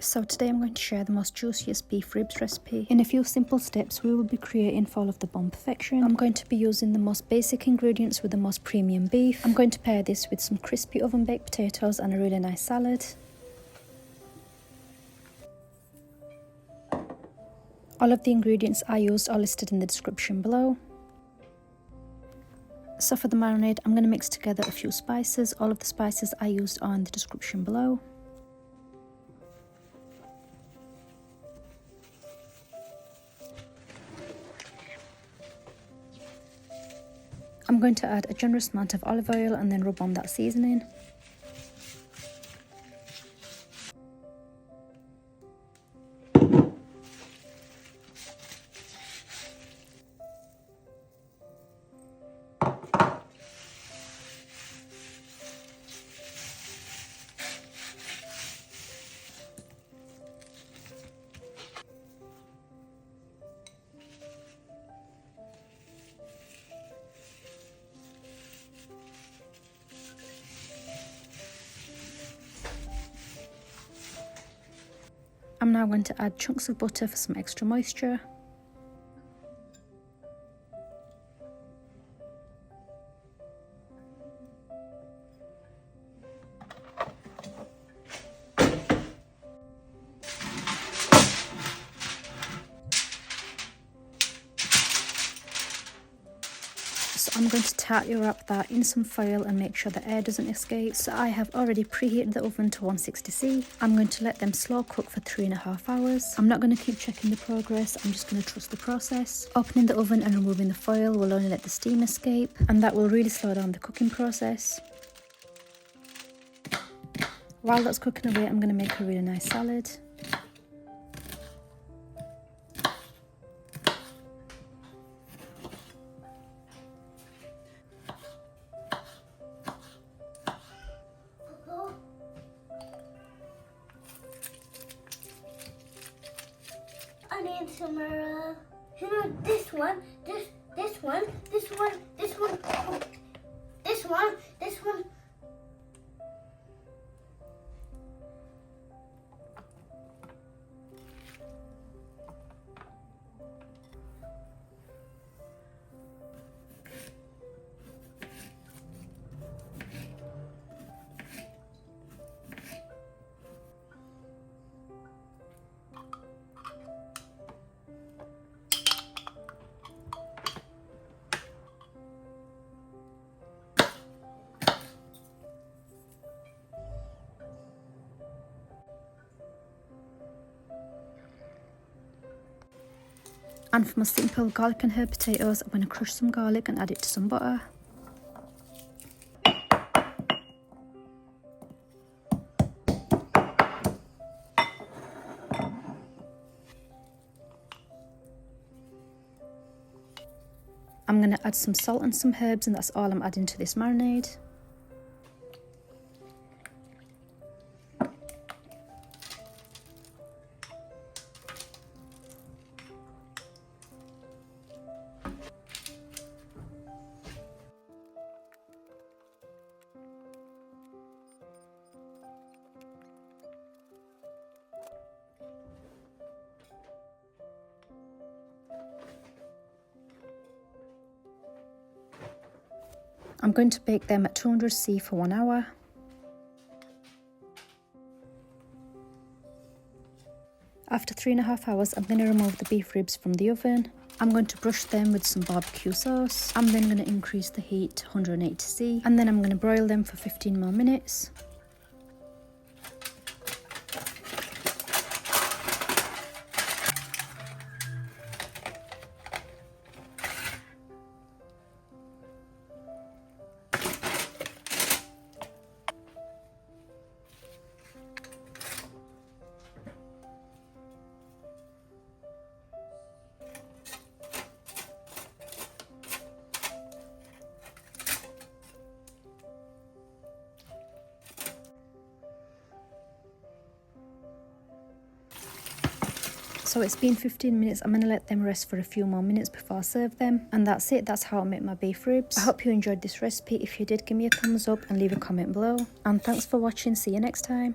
So today I'm going to share the most juiciest beef ribs recipe. In a few simple steps we will be creating fall of the bone perfection. I'm going to be using the most basic ingredients with the most premium beef. I'm going to pair this with some crispy oven baked potatoes and a really nice salad. All of the ingredients I used are listed in the description below. So for the marinade, I'm going to mix together a few spices. All of the spices I used are in the description below. I'm going to add a generous amount of olive oil and then rub on that seasoning. I'm now going to add chunks of butter for some extra moisture. So I'm going to tightly wrap that in some foil and make sure the air doesn't escape. So I have already preheated the oven to 160°. I'm going to let them slow cook for 3.5 hours. I'm not going to keep checking the progress, I'm just going to trust the process. Opening the oven and removing the foil will only let the steam escape, and that will really slow down the cooking process. While that's cooking away, I'm going to make a really nice salad. I need some this one, this one, this one, this one, this one, this one. And for my simple garlic and herb potatoes, I'm going to crush some garlic and add it to some butter. I'm going to add some salt and some herbs, and that's all I'm adding to this marinade. I'm going to bake them at 200°C for 1 hour. After 3.5 hours, I'm going to remove the beef ribs from the oven. I'm going to brush them with some barbecue sauce. I'm then going to increase the heat to 180°C, and then I'm going to broil them for 15 more minutes. So it's been 15 minutes. I'm going to let them rest for a few more minutes before I serve them. And that's it. That's how I make my beef ribs. I hope you enjoyed this recipe. If you did, give me a thumbs up and leave a comment below. And thanks for watching. See you next time.